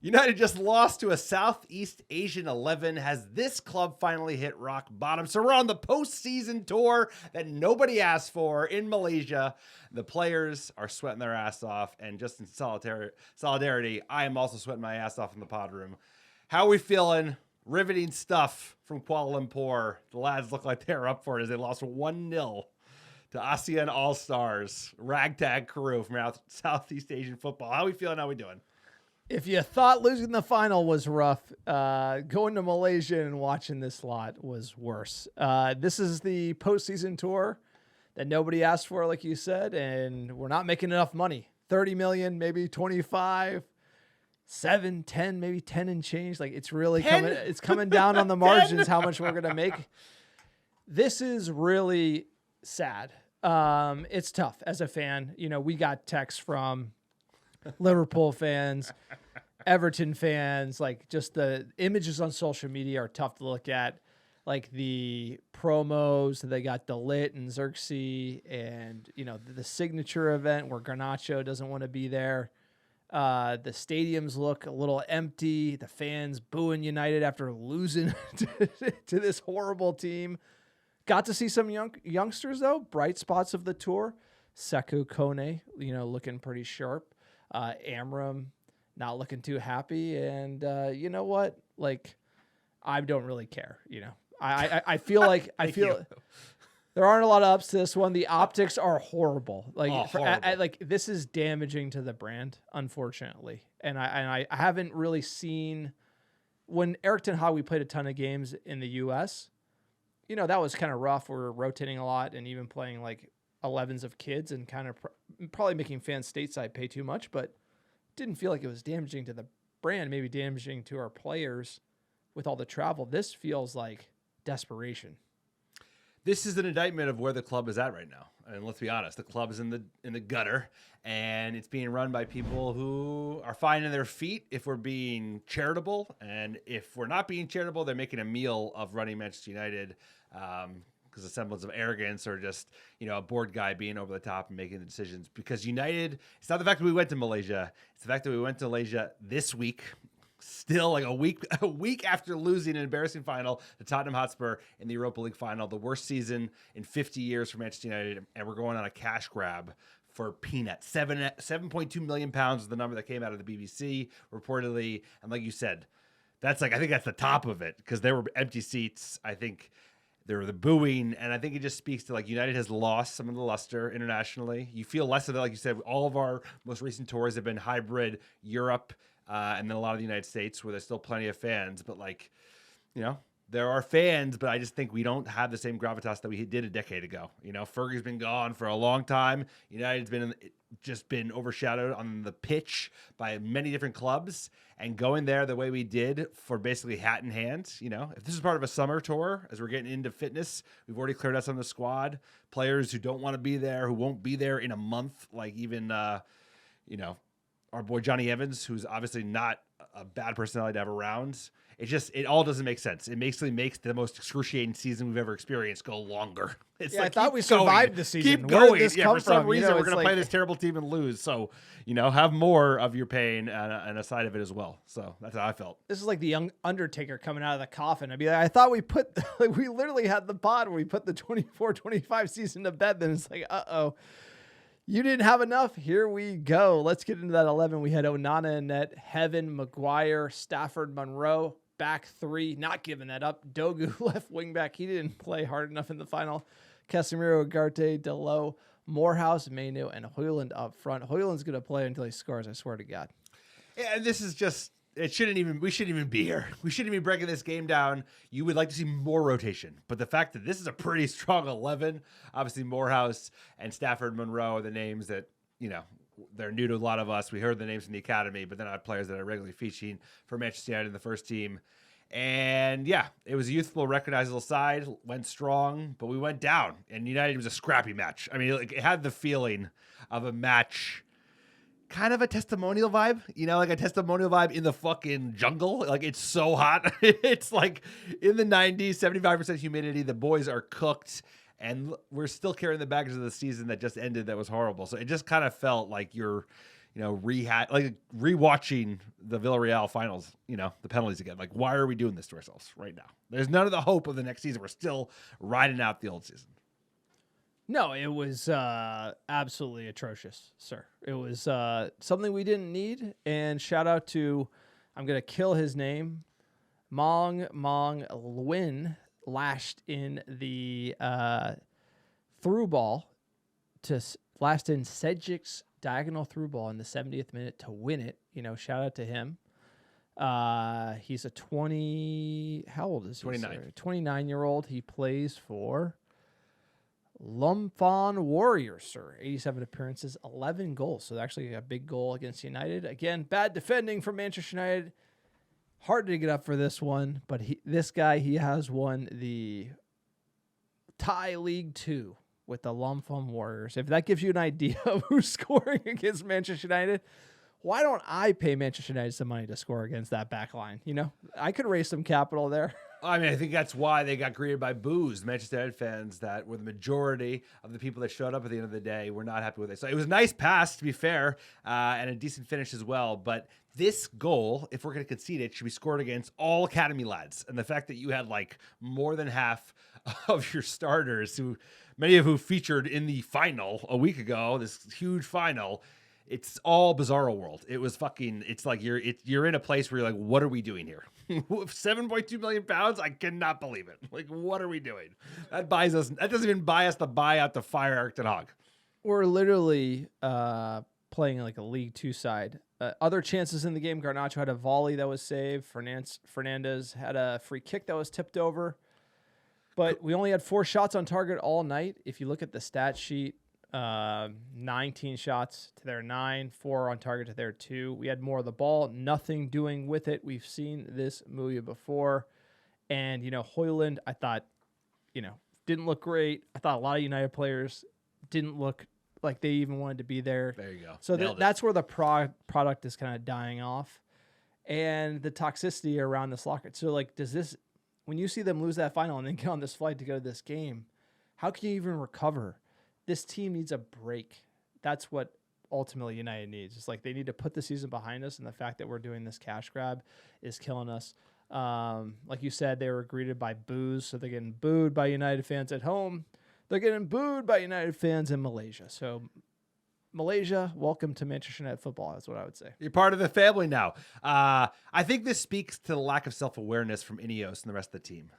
United just lost to a Southeast Asian 11. Has this club finally hit rock bottom? So we're on the postseason tour that nobody asked for in Malaysia. The players are sweating their ass off, and just in solidarity, I am also sweating my ass off in the pod room. How are we feeling? Riveting stuff from Kuala Lumpur. The lads look like they're up for it as they lost 1-0 to ASEAN All-Stars, ragtag crew from Southeast Asian football. How are we feeling? How are we doing? If you thought losing the final was rough, going to Malaysia and watching this lot was worse. This is the postseason tour that nobody asked for, like you said, and we're not making enough money. 30 million, maybe 25, 7, 10, maybe 10 and change. Like it's really coming down on the margins how much we're going to make. This is really sad. It's tough as a fan. You know, we got texts from Liverpool fans, Everton fans, like just the images on social media are tough to look at. Like the promos, they got Delit and Xerxes and, you know, the signature event where Garnacho doesn't want to be there. The stadiums look a little empty. The fans booing United after losing to this horrible team. Got to see some youngsters, though. Bright spots of the tour. Sekou Kone, you know, looking pretty sharp. Amram not looking too happy. And you know what? Like, I don't really care, you know. I feel like there aren't a lot of ups to this one. The optics are horrible. Like, horrible. Like this is damaging to the brand, unfortunately. And I haven't really seen when Eric Ten Hag, we played a ton of games in the U.S. You know, that was kind of rough. We were rotating a lot and even playing like 11s of kids and kind of probably making fans stateside pay too much, but didn't feel like it was damaging to the brand, maybe damaging to our players with all the travel. This feels like desperation. This is an indictment of where the club is at right now. And let's be honest, the club is in the gutter, and it's being run by people who are finding their feet if we're being charitable. And if we're not being charitable, they're making a meal of running Manchester United because a semblance of arrogance or just, you know, a bored guy being over the top and making the decisions. Because United, it's not the fact that we went to Malaysia. It's the fact that we went to Malaysia this week. Still like a week after losing an embarrassing final to Tottenham Hotspur in the Europa League final, the worst season in 50 years for Manchester United, and we're going on a cash grab for peanuts. 7.2 million pounds is the number that came out of the BBC reportedly, and like you said, I think that's the top of it because there were empty seats. I think there were the booing, and I think it just speaks to like United has lost some of the luster internationally. You feel less of that, like you said. All of our most recent tours have been hybrid Europe. And then a lot of the United States where there's still plenty of fans, but like, you know, there are fans, but I just think we don't have the same gravitas that we did a decade ago. You know, Fergie's been gone for a long time. United's been overshadowed on the pitch by many different clubs, and going there the way we did for basically hat in hand. You know, if this is part of a summer tour, as we're getting into fitness, we've already cleared out some of the squad players who don't want to be there, who won't be there in a month. Like even, you know, our boy Johnny Evans, who's obviously not a bad personality to have around. It all doesn't make sense. It basically makes the most excruciating season we've ever experienced go longer. It's yeah, like, I thought we survived the season. Keep going. Where did this come for some from? reason, you know, we're going to like, play this terrible team and lose. So, you know, have more of your pain and a side of it as well. So that's how I felt. This is like the young Undertaker coming out of the coffin. I'd be like, I thought we we literally had the pod where we put the 24-25 season to bed. Then it's like, uh-oh. You didn't have enough? Here we go. Let's get into that 11. We had Onana in net, Heaven, Maguire, Stafford, Monroe, back three, not giving that up. Dogu, left wing back. He didn't play hard enough in the final. Casemiro, Ugarte, Delo, Morehouse, Mainu, and Hojlund up front. Hojlund's going to play until he scores, I swear to God. Yeah, and this is just... we shouldn't even be here. We shouldn't be breaking this game down. You would like to see more rotation. But the fact that this is a pretty strong 11, obviously Morehouse and Stafford Monroe are the names that, you know, they're new to a lot of us. We heard the names in the academy, but then I have players that are regularly featuring for Manchester United in the first team. And yeah, it was a youthful, recognizable side, went strong, but we went down. And United was a scrappy match. I mean, like, it had the feeling of a match, kind of a testimonial vibe, you know, like a testimonial vibe in the fucking jungle. Like, it's so hot. It's like in the 90s, 75% humidity. The boys are cooked, and we're still carrying the baggage of the season that just ended that was horrible. So it just kind of felt like you're rewatching the Villarreal finals, the penalties again. Like, why are we doing this to ourselves right now? There's none of the hope of the next season. We're still riding out the old season. No, it was absolutely atrocious, sir. It was something we didn't need. And shout out to, I'm going to kill his name, Maung Maung Lwin, lashed in the through ball to last in Sedgwick's diagonal through ball in the 70th minute to win it. Shout out to him. He's a how old is he? 29. 29-year-old. He plays for Lumphon Warriors, sir. 87 appearances, 11 goals. So actually a big goal against United. Again, bad defending from Manchester United. Hard to get up for this one, but this guy has won the Thai League 2 with the Lumphon Warriors. If that gives you an idea of who's scoring against Manchester United, why don't I pay Manchester United some money to score against that back line? I could raise some capital there. I think that's why they got greeted by boos. Manchester United fans that were the majority of the people that showed up at the end of the day were not happy with it. So it was a nice pass, to be fair, and a decent finish as well. But this goal, if we're going to concede it, should be scored against all academy lads. And the fact that you had more than half of your starters, many of who featured in the final a week ago, this huge final, it's all bizarro world. It was it's like you're in a place where you're like, what are we doing here? 7.2 million pounds? I cannot believe it. What are we doing? That doesn't even buy us the buyout to fire Ten Hag. We're literally playing like a League 2 side. Other chances in the game, Garnacho had a volley that was saved. Fernandez had a free kick that was tipped over. But we only had 4 shots on target all night. If you look at the stat sheet, 19 shots to their 9, 4 on target to their 2. We had more of the ball, nothing doing with it. We've seen this movie before. And, Højlund, I thought, didn't look great. I thought a lot of United players didn't look like they even wanted to be there. There you go. So that's where the product is kind of dying off. And the toxicity around this locker. So, when you see them lose that final and then get on this flight to go to this game, how can you even recover? This team needs a break. That's what ultimately United needs. It's they need to put the season behind us, and the fact that we're doing this cash grab is killing us. Like you said, they were greeted by boos, so they're getting booed by United fans at home. They're getting booed by United fans in Malaysia. So, Malaysia, welcome to Manchester United football. That's what I would say. You're part of the family now. I think this speaks to the lack of self-awareness from Ineos and the rest of the team.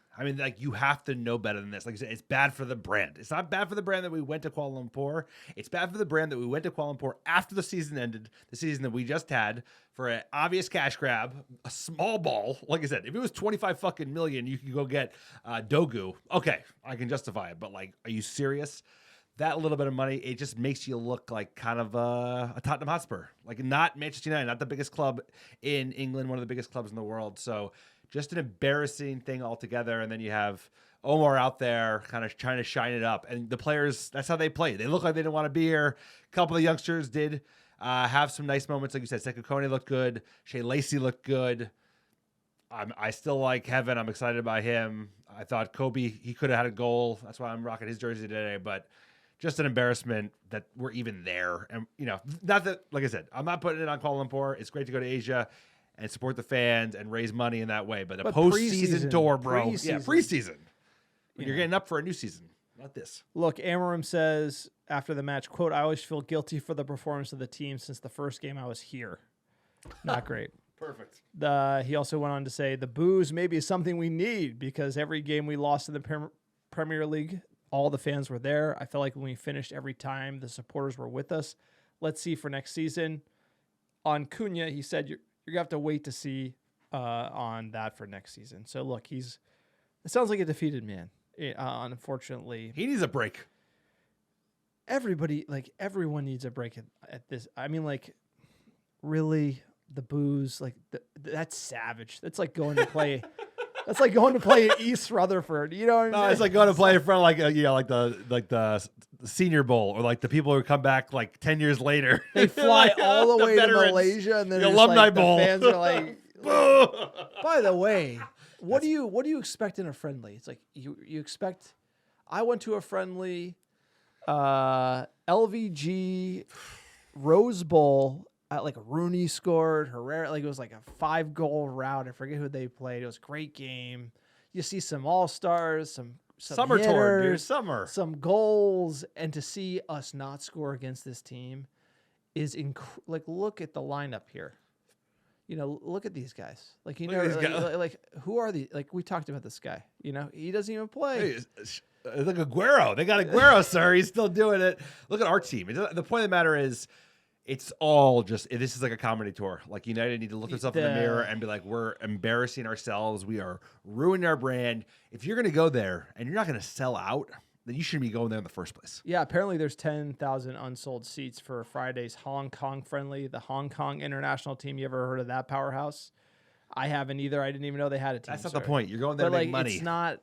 You have to know better than this. Like you said, it's bad for the brand. It's not bad for the brand that we went to Kuala Lumpur. It's bad for the brand that we went to Kuala Lumpur after the season ended, the season that we just had, for an obvious cash grab, a small ball. Like I said, if it was 25 fucking million, you could go get Dogu. Okay, I can justify it. But are you serious? That little bit of money, it just makes you look like kind of a Tottenham Hotspur. Not Manchester United, not the biggest club in England, one of the biggest clubs in the world. So just an embarrassing thing altogether. And then you have Omar out there kind of trying to shine it up. And the players, that's how they play. They look like they didn't want to be here. A couple of youngsters did have some nice moments. Like you said, Sekou Kone looked good. Shea Lacey looked good. I still like Heaven. I'm excited about him. I thought Kobe, he could have had a goal. That's why I'm rocking his jersey today. But just an embarrassment that we're even there. And, not that, like I said, I'm not putting it on Kuala Lumpur. It's great to go to Asia and support the fans and raise money in that way. But a postseason tour, bro. Yeah, preseason. When you're getting up for a new season, not this. Look, Amorim says after the match, quote, "I always feel guilty for the performance of the team since the first game I was here." Not great. Perfect. He also went on to say, the boos maybe is something we need because every game we lost in the Premier League, all the fans were there. I felt like when we finished every time, the supporters were with us. Let's see for next season. On Cunha, he said, you're going to have to wait to see on that for next season. So, look, it sounds like a defeated man. Unfortunately. He needs a break. Everyone needs a break at this. Really, the boos, that's savage. That's like going to play... That's like going to play at East Rutherford. You know what I mean? No, it's like going to play in front of the Senior Bowl, or the people who come back 10 years later. They fly all the way to Malaysia, and then the alumni bowl. The fans are like, by the way, what do you expect in a friendly? It's like you expect. I went to a friendly, LVG Rose Bowl like Rooney scored, Herrera, like it was like a 5-goal rout. I forget who they played. It was a great game. You see some All-Stars, some Summer hitters, tour, dude. Summer. some goals, and to see us not score against this team is like, look at the lineup here. You know, look at these guys. Like, you know, like who are these? Like, we talked about this guy. You know, he doesn't even play. Hey, look at Aguero. They got Aguero, sir. He's still doing it. Look at our team. The point of the matter is, it's all just, this is like a comedy tour. Like, United need to look themselves in the mirror and be like, we're embarrassing ourselves. We are ruining our brand. If you're going to go there and you're not going to sell out, then you shouldn't be going there in the first place. Yeah, apparently there's 10,000 unsold seats for Friday's Hong Kong friendly, the Hong Kong international team. You ever heard of that powerhouse? I haven't either. I didn't even know they had a team. That's not the point. You're going there to make money. It's not.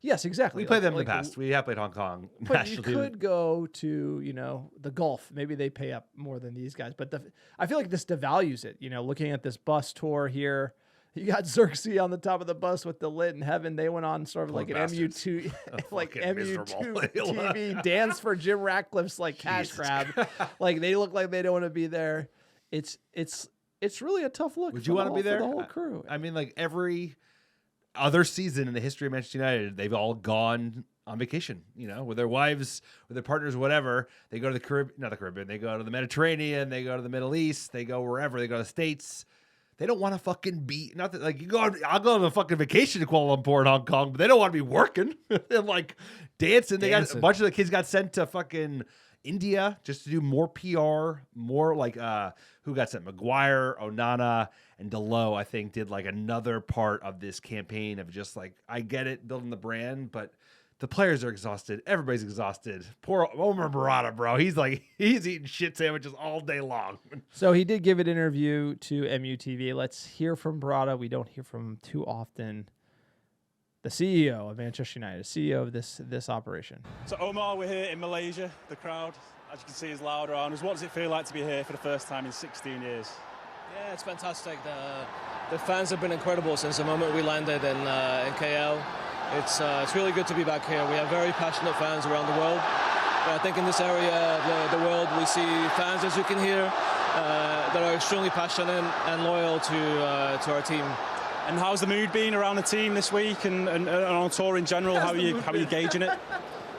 Yes, exactly. We played them in the past. We have played Hong Kong. But you could go to, you know, the Gulf. Maybe they pay up more than these guys. But I feel like this devalues it. You know, looking at this bus tour here, you got Xerxes on the top of the bus with the lit in heaven. They went on sort of like an MU2, like MU2 TV dance for Jim Ratcliffe's like cash grab. Like they look like they don't want to be there. It's really a tough look. Would you want to be there? The whole crew. I mean, like every other season in the history of Manchester United, they've all gone on vacation, you know, with their wives, with their partners, whatever. They go to the Caribbean, not the Caribbean. They go to the Mediterranean. They go to the Middle East. They go wherever. They go to the States. They don't want to fucking be, not that, like, I'll go on a fucking vacation to Kuala Lumpur and Hong Kong, but they don't want to be working. They're like dancing. They got a bunch of the kids got sent to fucking India just to do more PR, more like, who got sent? Maguire, Onana, and Delo, I think, did like another part of this campaign of just like, I get it, building the brand, but the players are exhausted. Everybody's exhausted. Poor Omar Berrada, bro. He's eating shit sandwiches all day long. So he did give an interview to MUTV. Let's hear from Berrada. We don't hear from him too often. The CEO of Manchester United, CEO of this operation. So Omar, we're here in Malaysia. The crowd, as you can see, is loud around us. What does it feel like to be here for the first time in 16 years? Yeah, it's fantastic. The fans have been incredible since the moment we landed in KL. It's really good to be back here. We have very passionate fans around the world. But I think in this area of the world, we see fans, as you can hear, that are extremely passionate and loyal to our team. And how's the mood been around the team this week and on tour in general? How are you gauging it?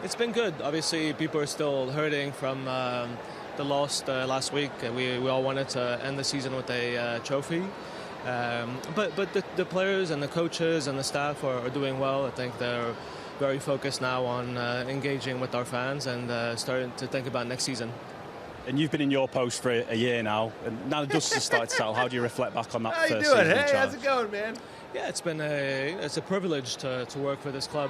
It's been good. Obviously, people are still hurting from the loss last week. We all wanted to end the season with a trophy. But the players and the coaches and the staff are doing well. I think they're very focused now on engaging with our fans and starting to think about next season. And you've been in your post for a year now, and now the dust has started to settle. How do you reflect back on that How first you doing? season? Hey, how's it going, man? Yeah, it's a privilege to work for this club.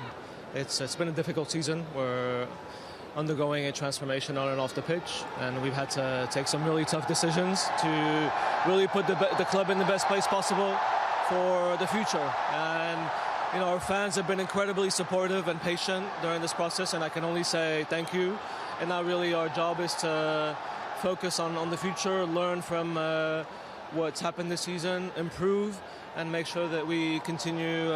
It's been a difficult season. We're undergoing a transformation on and off the pitch, and we've had to take some really tough decisions to really put the club in the best place possible for the future. And you know, our fans have been incredibly supportive and patient during this process, and I can only say thank you. And now really our job is to focus on the future, learn from what's happened this season, improve, and make sure that we continue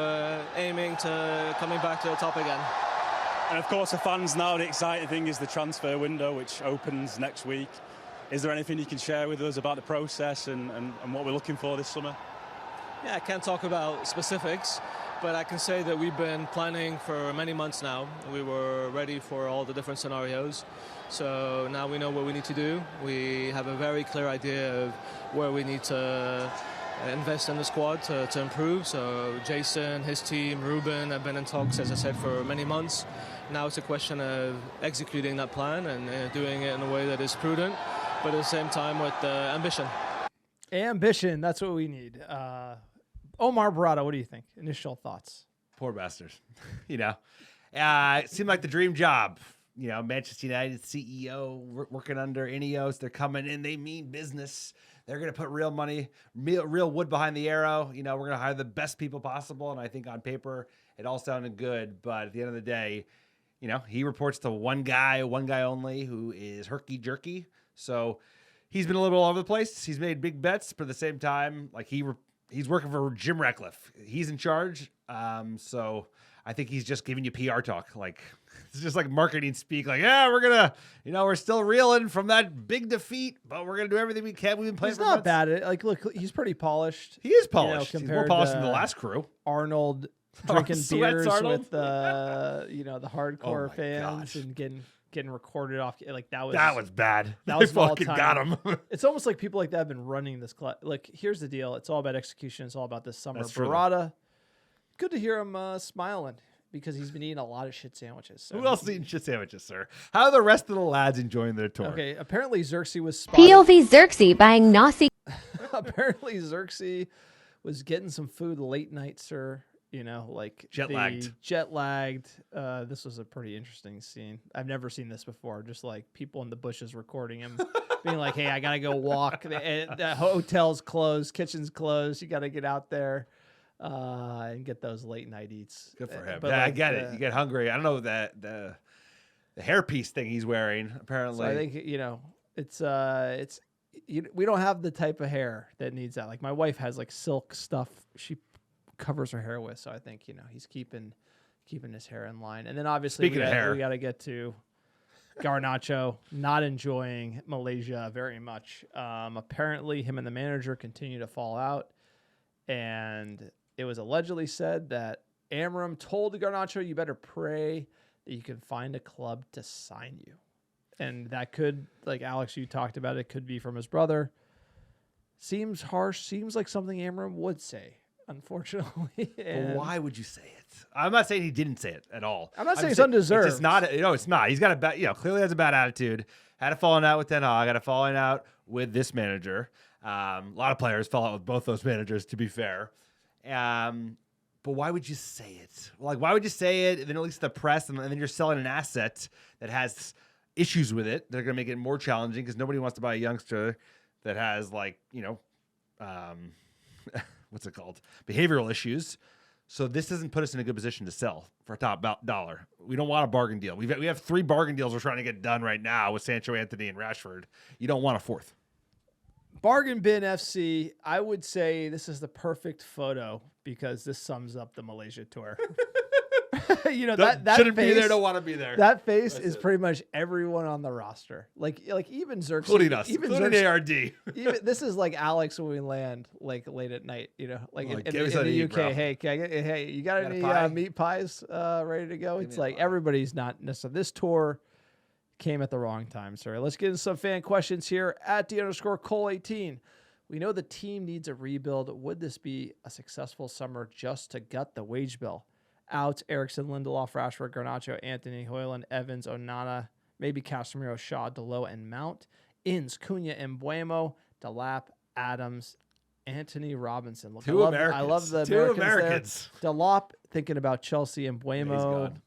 aiming to coming back to the top again. And of course, the fans now, the exciting thing is the transfer window, which opens next week. Is there anything you can share with us about the process and what we're looking for this summer? Yeah, I can't talk about specifics, but I can say that we've been planning for many months now. We were ready for all the different scenarios. So now we know what we need to do. We have a very clear idea of where we need to invest in the squad to improve. So Jason, his team, Ruben have been in talks, as I said, for many months. Now it's a question of executing that plan and doing it in a way that is prudent, but at the same time with ambition. Ambition, that's what we need. Omar Berrada, what do you think? Initial thoughts? Poor bastards. You know, it seemed like the dream job. You know, Manchester United CEO working under Ineos. They're coming in. They mean business. They're going to put real money, real wood behind the arrow. You know, we're going to hire the best people possible. And I think on paper, it all sounded good. But at the end of the day, you know, he reports to one guy only, who is herky-jerky. So he's been a little all over the place. He's made big bets, but at the same time, like he's working for Jim Ratcliffe. He's in charge. So I think he's just giving you PR talk. Like, it's just like marketing speak. Like, yeah, we're gonna, we're still reeling from that big defeat, but we're gonna do everything we can. We've been playing. He's not bad at it. Like, look, he's pretty polished. He is polished. He's more compared polished to than the last crew. Arnold drinking Sweats beers Arnold. with the hardcore my fans gosh. and getting recorded off. Like that was bad. That They was fucking all got time. him. It's almost like people like that have been running this club. Like, here's the deal. It's all about execution. It's all about this summer. That's true, though. Berrada, good to hear him smiling because he's been eating a lot of shit sandwiches. So Who else is eating shit sandwiches, sir? How are the rest of the lads enjoying their tour? Okay, apparently Xerxes was spotted. POV Xerxes buying Nasi. Apparently Xerxes was getting some food late night, sir. Like Jet-lagged. Jet-lagged. This was a pretty interesting scene. I've never seen this before. Just like people in the bushes recording him, being like, "Hey, I gotta go walk. The hotel's closed, kitchen's closed. You gotta get out there and get those late night eats." Good for him. But Yeah, I like, get it. You get hungry. I don't know that the hairpiece thing he's wearing. Apparently, So I think it's we don't have the type of hair that needs that. Like my wife has like silk stuff. She covers her hair with, so I think he's keeping his hair in line. And then obviously Speaking of hair, we got to get to Garnacho not enjoying Malaysia very much. Apparently, him and the manager continue to fall out, and it was allegedly said that Amorim told Garnacho, "You better pray that you can find a club to sign you." And that could, like Alex, you talked about, it could be from his brother. Seems harsh. Seems like something Amorim would say. Unfortunately. But why would you say it? I'm not saying he didn't say it at all. I'm not saying just it's undeserved. It's just not. It's not. He's got a bad. Clearly has a bad attitude. Had a falling out with Den Haag. Had a falling out with this manager. A lot of players fell out with both those managers. To be fair, but why would you say it? Like, why would you say it? And then at least the press, and then you're selling an asset that has issues with it. They're going to make it more challenging because nobody wants to buy a youngster that has what's it called? Behavioral issues. So this doesn't put us in a good position to sell for a top dollar. We don't want a bargain deal. We have 3 bargain deals we're trying to get done right now with Sancho, Anthony, and Rashford. You don't want a 4th. Bargain Bin FC, I would say this is the perfect photo because this sums up the Malaysia tour. that shouldn't face, be there. Don't want to be there. That face is pretty much everyone on the roster. Like even Xerxes, including us, even including Xerxes, ARD. this is like Alex when we land like late at night. In give the us something to UK. eat, bro. Hey, you got Got a any pie? meat pies ready to go? Give It's me a like pie. everybody's not necessarily. This tour came at the wrong time, sir. Let's get into some fan questions here at @D_Cole18. We know the team needs a rebuild. Would this be a successful summer just to gut the wage bill? Outs: Eriksson, Lindelof, Rashford, Garnacho, Anthony, Højlund, Evans, Onana, maybe Casemiro, Shaw, Delo, and Mount. Ins: Cunha, Mbuemo, Delap, Adams, Anthony Robinson. Look, Two I Americans. love the Two Americans. There. Delap thinking about Chelsea and Yeah, he's Mbuemo. gone.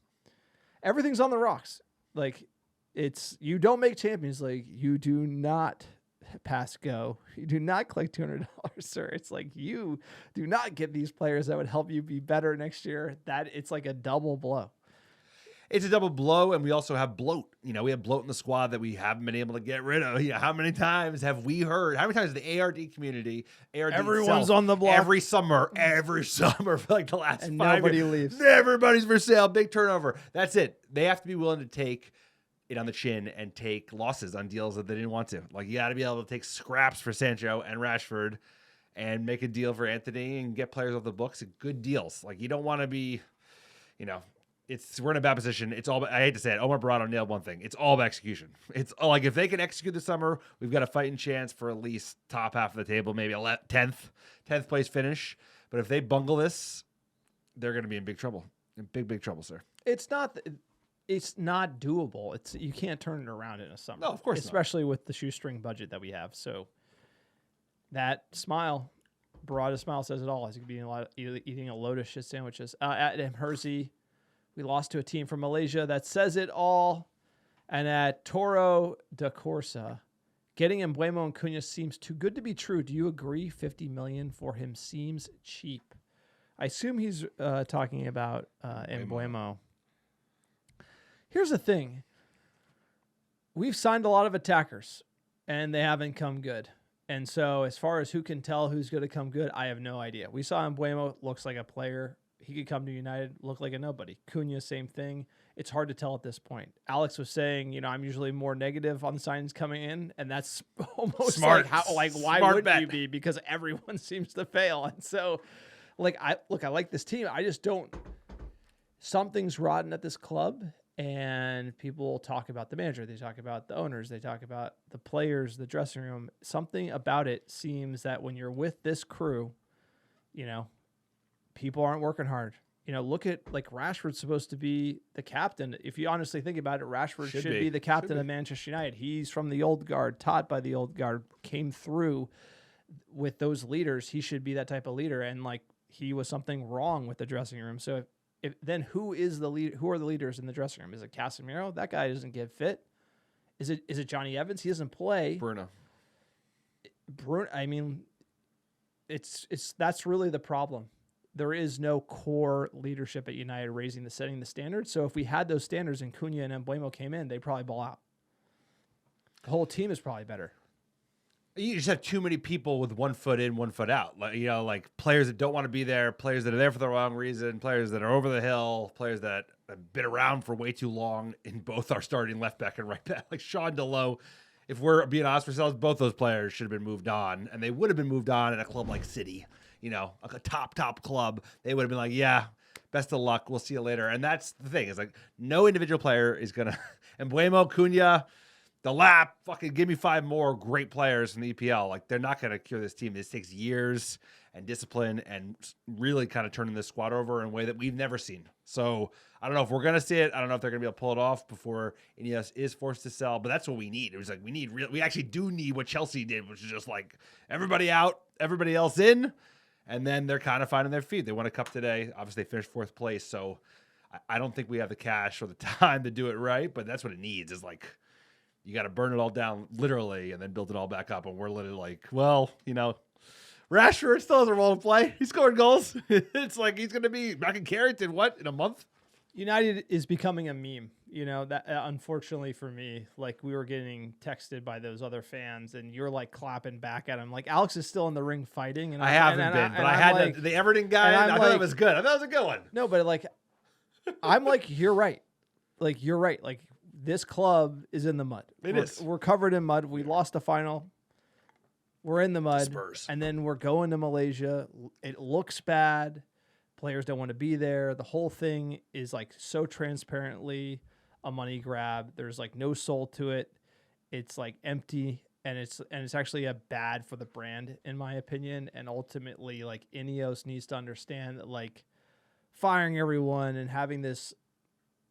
Everything's on the rocks. Like you don't make Champions League. You do not pass go. You do not collect $200, sir. It's like you do not get these players that would help you be better next year. That it's like a double blow. It's a double blow, and we also have bloat. We have bloat in the squad that we haven't been able to get rid of. How many times have we heard? How many times the ARD community, Everyone's itself, on the block every summer for like the last And 5 nobody years. leaves. Everybody's for sale. Big turnover. That's it. They have to be willing to take it on the chin and take losses on deals that they didn't want to. Like, you got to be able to take scraps for Sancho and Rashford and make a deal for Anthony and get players off the books at good deals. Like, you don't want to be, we're in a bad position. It's all, I hate to say it, Omar Berrada nailed one thing. It's all about execution. It's like, if they can execute this summer, we've got a fighting chance for at least top half of the table, maybe 10th place finish. But if they bungle this, they're going to be in big trouble. In big trouble, sir. It's not doable. You can't turn it around in a summer. No, of course not. Especially with the shoestring budget that we have. So that smile, Berrada smile says it all. He's going to be eating a load of shit sandwiches. At Hersey, we lost to a team from Malaysia. That says it all. And at Toro da Corsa, getting Mbuemo and Cunha seems too good to be true. Do you agree? $50 million for him seems cheap. I assume he's talking about Mbuemo. Here's the thing. We've signed a lot of attackers, and they haven't come good. And so as far as who can tell who's going to come good, I have no idea. We saw Mbuemo looks like a player he could come to United, look like a nobody. Cunha, same thing. It's hard to tell at this point. Alex was saying, I'm usually more negative on the signings coming in, and that's almost Smart. why Smart wouldn't bet. you be? Because everyone seems to fail. And so, I like this team. I just don't. Something's rotten at this club, and people talk about the manager. They talk about the owners. They talk about the players, the dressing room. Something about it seems that when you're with this crew, people aren't working hard. Look at Rashford's supposed to be the captain. If you honestly think about it, Rashford should be the captain of Manchester United. He's from the old guard, taught by the old guard, came through with those leaders. He should be that type of leader. And he was something wrong with the dressing room. So then who is the lead? Who are the leaders in the dressing room? Is it Casemiro? That guy doesn't get fit. Is it Johnny Evans? He doesn't play. Bruno. I mean, that's really the problem. There is no core leadership at United setting the standards. So if we had those standards and Cunha and Mbeumo came in, they'd probably ball out. The whole team is probably better. You just have too many people with 1 foot in, 1 foot out. Like players that don't want to be there, players that are there for the wrong reason, players that are over the hill, players that have been around for way too long in both our starting left back and right back. Like Sean Delow, if we're being honest with ourselves, both those players should have been moved on, and they would have been moved on at a club like City. A top club, they would have been like, yeah, best of luck. We'll see you later. And that's the thing is no individual player is going to, Mbeumo, Cunha, the lap, fucking give me 5 more great players from the EPL. They're not going to cure this team. This takes years and discipline and really kind of turning this squad over in a way that we've never seen. So I don't know if we're going to see it. I don't know if they're going to be able to pull it off before Ineos is forced to sell, but that's what we need. It was we actually do need what Chelsea did, which is just everybody out, everybody else in. And then they're kind of finding their feet. They won a cup today. Obviously, they finished 4th place. So I don't think we have the cash or the time to do it right. But that's what it needs is you got to burn it all down literally and then build it all back up. And we're literally Rashford still has a role to play. He scored goals. It's he's going to be back in Carrington, in a month? United is becoming a meme. That unfortunately for me, we were getting texted by those other fans, and you're clapping back at him. Alex is still in the ring fighting, and I haven't been, but I had the Everton guy. I thought it was good. I thought it was a good one. No, but I'm you're right. You're right. This club is in the mud. We're covered in mud. We lost the final. We're in the mud, Spurs. And then we're going to Malaysia. It looks bad. Players don't want to be there. The whole thing is so transparently a money grab. There's no soul to it. It's empty, and it's actually a bad for the brand in my opinion. And ultimately, Ineos needs to understand that firing everyone and having this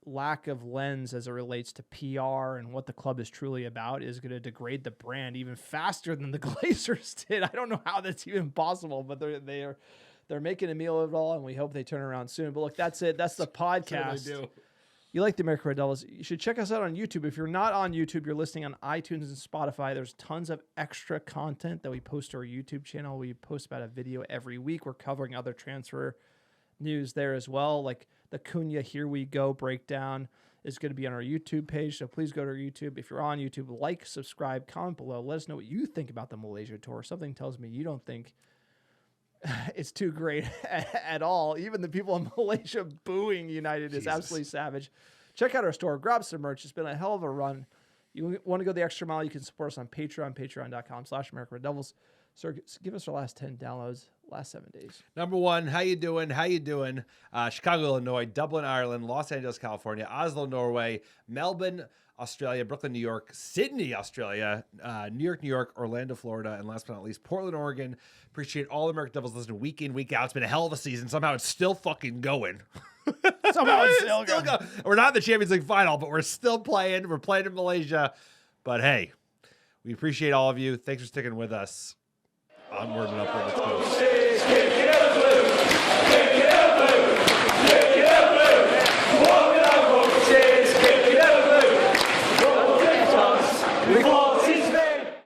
lack of lens as it relates to PR and what the club is truly about is going to degrade the brand even faster than the Glazers did. I don't know how that's even possible, but they're making a meal of it all, and we hope they turn around soon. But look, that's it. That's the podcast. They do. You like the American Red Devils, you should check us out on YouTube. If you're not on YouTube, you're listening on iTunes and Spotify. There's tons of extra content that we post to our YouTube channel. We post about a video every week. We're covering other transfer news there as well. The Cunha Here We Go breakdown is going to be on our YouTube page. So please go to our YouTube. If you're on YouTube, subscribe, comment below. Let us know what you think about the Malaysia tour. Something tells me you don't think it's too great at all. Even the people in Malaysia booing United is absolutely savage. Check out our store. Grab some merch. It's been a hell of a run. You want to go the extra mile, you can support us on Patreon, patreon.com/AmericanReddevils. Sir, give us our last 10 downloads, last 7 days. Number 1, how you doing? Chicago, Illinois, Dublin, Ireland, Los Angeles, California, Oslo, Norway, Melbourne, Australia, Brooklyn, New York, Sydney, Australia, New York, Orlando, Florida, and last but not least, Portland, Oregon. Appreciate all the American Devils listening week in, week out. It's been a hell of a season. Somehow it's still fucking going. Somehow it's still going. We're not in the Champions League final, but we're still playing. We're playing in Malaysia. But hey, we appreciate all of you. Thanks for sticking with us. Onward and upward. Let's go.